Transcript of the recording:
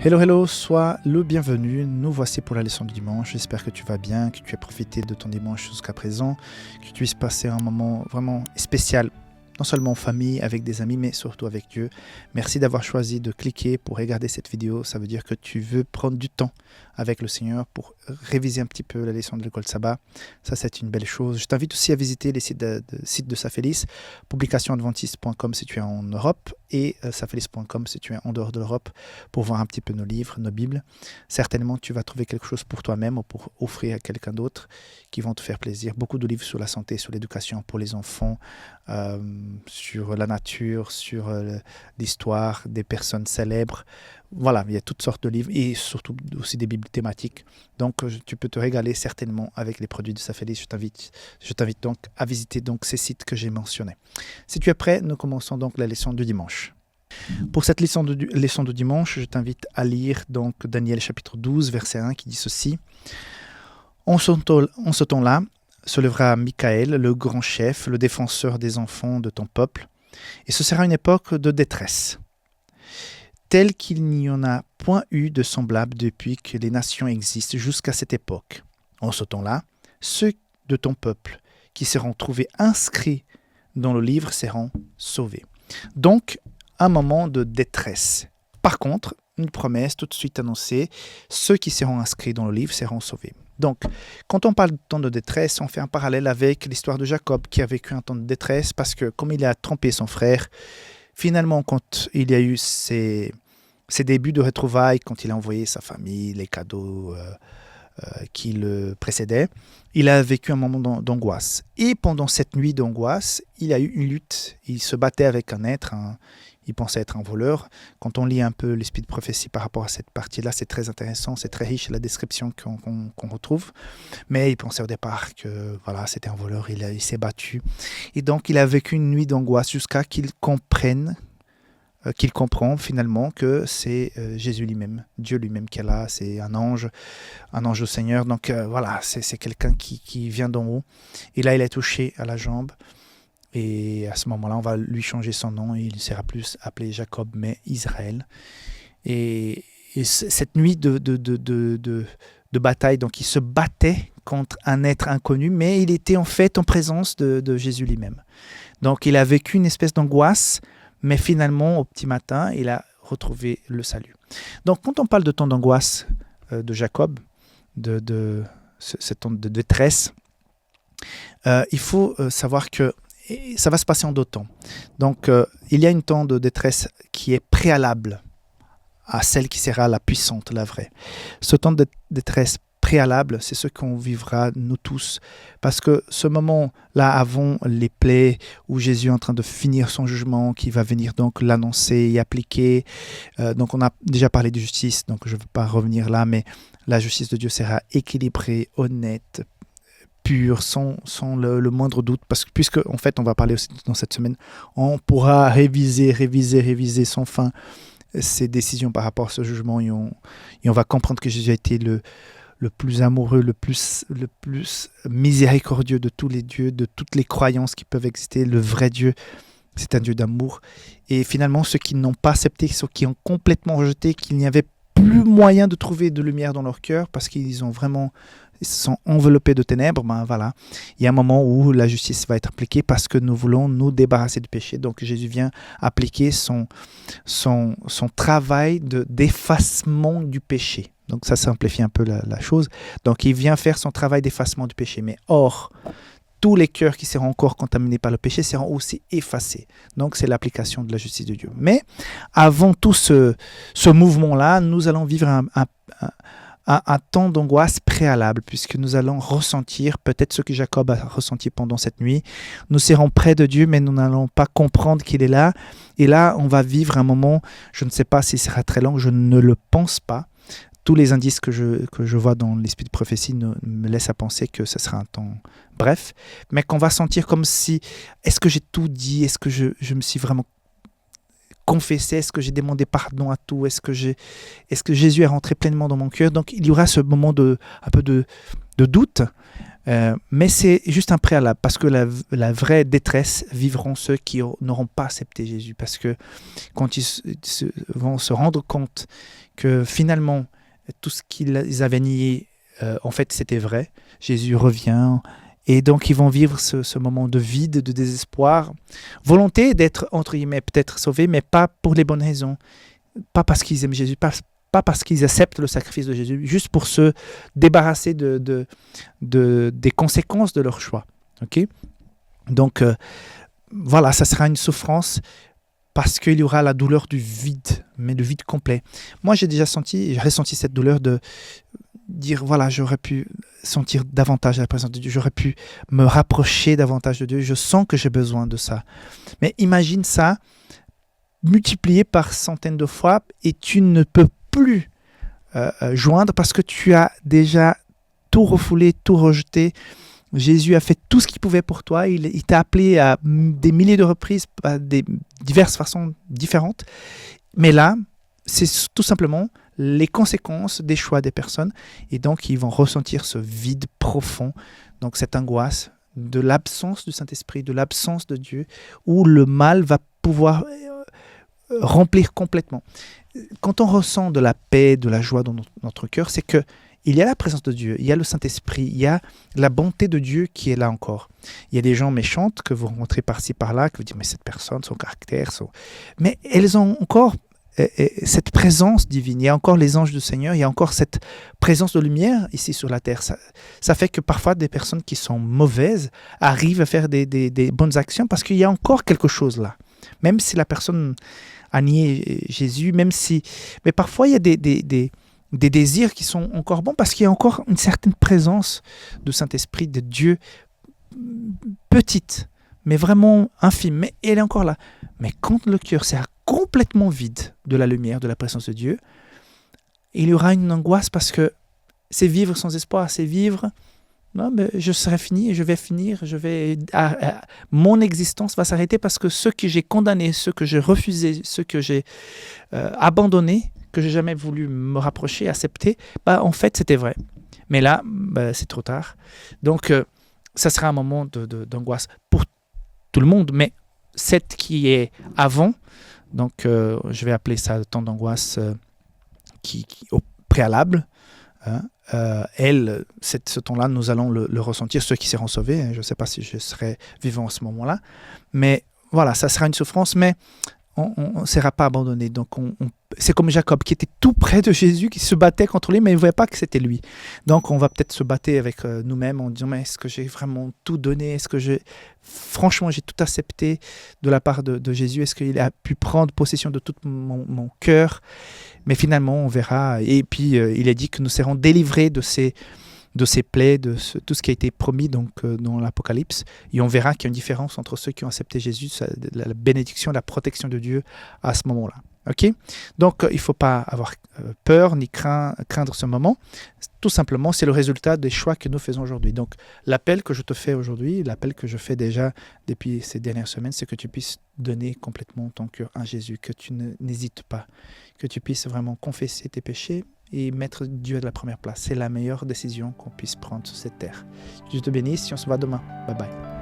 Hello, hello, sois le bienvenu. Nous voici pour la leçon du dimanche. J'espère que tu vas bien, que tu as profité de ton dimanche jusqu'à présent, que tu puisses passer un moment vraiment spécial, non seulement en famille, avec des amis, mais surtout avec Dieu. Merci d'avoir choisi de cliquer pour regarder cette vidéo. Ça veut dire que tu veux prendre du temps avec le Seigneur pour réviser un petit peu la leçon de l'école sabbat. Ça, c'est une belle chose. Je t'invite aussi à visiter les sites de Safelis, publicationadventiste.com si tu es en Europe et safelis.com si tu es en dehors de l'Europe pour voir un petit peu nos livres, nos Bibles. Certainement, tu vas trouver quelque chose pour toi-même ou pour offrir à quelqu'un d'autre qui vont te faire plaisir. Beaucoup de livres sur la santé, sur l'éducation pour les enfants, sur la nature, sur l'histoire des personnes célèbres. Voilà, il y a toutes sortes de livres et surtout aussi des bibles thématiques. Donc, tu peux te régaler certainement avec les produits de Safelis. Je t'invite donc à visiter ces sites que j'ai mentionnés. Si tu es prêt, nous commençons donc la leçon du dimanche. Pour cette leçon de dimanche, je t'invite à lire donc Daniel chapitre 12, verset 1 qui dit ceci. En ce temps-là, se lèvera Michaël, le grand chef, le défenseur des enfants de ton peuple, et ce sera une époque de détresse, telle qu'il n'y en a point eu de semblable depuis que les nations existent jusqu'à cette époque. En ce temps-là, ceux de ton peuple qui seront trouvés inscrits dans le livre seront sauvés. Donc, un moment de détresse. Par contre, une promesse tout de suite annoncée, ceux qui seront inscrits dans le livre seront sauvés. Donc, quand on parle de temps de détresse, on fait un parallèle avec l'histoire de Jacob qui a vécu un temps de détresse parce que comme il a trompé son frère, finalement, quand il y a eu ses débuts de retrouvailles, quand il a envoyé sa famille, les cadeaux qui le précédaient, il a vécu un moment d'angoisse. Et pendant cette nuit d'angoisse, il a eu une lutte. Il se battait avec un être, il pensait être un voleur. Quand on lit un peu l'esprit de prophétie par rapport à cette partie-là, c'est très intéressant, c'est très riche la description qu'on retrouve. Mais il pensait au départ que voilà, c'était un voleur, il s'est battu. Et donc il a vécu une nuit d'angoisse jusqu'à qu'il comprend finalement que c'est Jésus lui-même, Dieu lui-même qui est là, c'est un ange au Seigneur. Donc voilà, c'est quelqu'un qui vient d'en haut. Et là, il est touché à la jambe. Et à ce moment-là, on va lui changer son nom. Il ne sera plus appelé Jacob, mais Israël. Et cette nuit de bataille, donc il se battait contre un être inconnu, mais il était en fait en présence de Jésus lui-même. Donc il a vécu une espèce d'angoisse, mais finalement, au petit matin, il a retrouvé le salut. Donc quand on parle de temps d'angoisse de Jacob, de ce temps de détresse, il faut savoir que ça va se passer en deux temps. Donc, il y a un temps de détresse qui est préalable à celle qui sera la puissante, la vraie. Ce temps de détresse préalable, c'est ce qu'on vivra nous tous. Parce que ce moment-là, avant les plaies, où Jésus est en train de finir son jugement, qui va venir donc l'annoncer et appliquer. Donc, on a déjà parlé de justice, donc je ne veux pas revenir là, mais la justice de Dieu sera équilibrée, honnête, pur, sans le moindre doute, parce que puisque en fait on va parler aussi dans cette semaine, on pourra réviser sans fin ces décisions par rapport à ce jugement et on va comprendre que Jésus a été le plus amoureux, le plus miséricordieux de tous les dieux, de toutes les croyances qui peuvent exister. Le vrai Dieu, c'est un Dieu d'amour. Et finalement, ceux qui n'ont pas accepté, ceux qui ont complètement rejeté, qu'il n'y avait plus moyen de trouver de lumière dans leur cœur parce qu'ils sont enveloppés de ténèbres, ben voilà, il y a un moment où la justice va être appliquée parce que nous voulons nous débarrasser du péché. Donc Jésus vient appliquer son travail d'effacement du péché. Donc ça simplifie un peu la chose. Donc il vient faire son travail d'effacement du péché. Mais or, tous les cœurs qui seront encore contaminés par le péché seront aussi effacés. Donc c'est l'application de la justice de Dieu. Mais avant tout ce mouvement-là, nous allons vivre un temps d'angoisse préalable, puisque nous allons ressentir peut-être ce que Jacob a ressenti pendant cette nuit. Nous serons près de Dieu, mais nous n'allons pas comprendre qu'il est là. Et là, on va vivre un moment, je ne sais pas si ce sera très long, je ne le pense pas. Tous les indices que je vois dans l'esprit de prophétie me laissent à penser que ce sera un temps bref, mais qu'on va sentir comme si, est-ce que j'ai tout dit, est-ce que je me suis vraiment confessé, est-ce que j'ai demandé pardon à tout, est-ce que Jésus est rentré pleinement dans mon cœur. Donc il y aura ce moment un peu de doute, Mais c'est juste un préalable, parce que la vraie détresse vivront ceux qui n'auront pas accepté Jésus. Parce que quand vont se rendre compte que finalement, tout ce qu'ils avaient nié, en fait, c'était vrai. Jésus revient. Et donc, ils vont vivre ce moment de vide, de désespoir. Volonté d'être, entre guillemets, peut-être sauvés, mais pas pour les bonnes raisons. Pas parce qu'ils aiment Jésus, pas parce qu'ils acceptent le sacrifice de Jésus, juste pour se débarrasser des conséquences de leur choix. Okay? Donc, voilà, ça sera une souffrance parce qu'il y aura la douleur du vide, mais le vide complet. Moi, j'ai ressenti cette douleur de dire, voilà, j'aurais pu sentir davantage la présence de Dieu, j'aurais pu me rapprocher davantage de Dieu, je sens que j'ai besoin de ça. Mais imagine ça multiplié par centaines de fois et tu ne peux plus joindre parce que tu as déjà tout refoulé, tout rejeté. Jésus a fait tout ce qu'il pouvait pour toi. Il t'a appelé à des milliers de reprises, à des diverses façons différentes. Mais là, c'est tout simplement les conséquences des choix des personnes. Et donc, ils vont ressentir ce vide profond, donc cette angoisse de l'absence du Saint-Esprit, de l'absence de Dieu, où le mal va pouvoir remplir complètement. Quand on ressent de la paix, de la joie dans notre cœur, c'est que il y a la présence de Dieu, il y a le Saint-Esprit, il y a la bonté de Dieu qui est là encore. Il y a des gens méchants que vous rencontrez par-ci, par-là, que vous dites, mais cette personne, son caractère, mais elles ont encore cette présence divine. Il y a encore les anges du Seigneur, il y a encore cette présence de lumière ici sur la terre. Ça fait que parfois des personnes qui sont mauvaises arrivent à faire des bonnes actions parce qu'il y a encore quelque chose là. Même si la personne a nié Jésus, mais parfois il y a des désirs qui sont encore bons parce qu'il y a encore une certaine présence du Saint-Esprit, de Dieu, petite, mais vraiment infime, mais elle est encore là. Mais quand le cœur sera complètement vide de la lumière, de la présence de Dieu, il y aura une angoisse parce que c'est vivre sans espoir, c'est vivre, non, mais je serai fini, je vais finir, mon existence va s'arrêter parce que ceux que j'ai condamnés, ceux que j'ai refusés, ceux que j'ai abandonnés, que j'ai jamais voulu me rapprocher, accepter, en fait c'était vrai. Mais là, c'est trop tard. Donc, ça sera un moment d'angoisse pour tout le monde, mais cette qui est avant, donc je vais appeler ça le temps d'angoisse qui au préalable, hein, ce temps-là, nous allons le ressentir, ceux qui seront sauvés. Hein, je ne sais pas si je serai vivant à ce moment-là, mais voilà, ça sera une souffrance, mais on ne sera pas abandonné. Donc, c'est comme Jacob qui était tout près de Jésus, qui se battait contre lui, mais il ne voyait pas que c'était lui. Donc, on va peut-être se battre avec nous-mêmes en disant, mais est-ce que j'ai vraiment tout donné? Est-ce que franchement, j'ai tout accepté de la part de Jésus? Est-ce qu'il a pu prendre possession de tout mon cœur? Mais finalement, on verra. Et puis, il a dit que nous serons délivrés de ces plaies, tout ce qui a été promis donc, dans l'Apocalypse. Et on verra qu'il y a une différence entre ceux qui ont accepté Jésus, la bénédiction, la protection de Dieu à ce moment-là. Okay? Donc, il ne faut pas avoir peur ni craindre ce moment. Tout simplement, c'est le résultat des choix que nous faisons aujourd'hui. Donc, l'appel que je te fais aujourd'hui, l'appel que je fais déjà depuis ces dernières semaines, c'est que tu puisses donner complètement ton cœur à Jésus, que tu n'hésites pas, que tu puisses vraiment confesser tes péchés et mettre Dieu à la première place. C'est la meilleure décision qu'on puisse prendre sur cette terre. Dieu te bénisse et on se voit demain. Bye bye.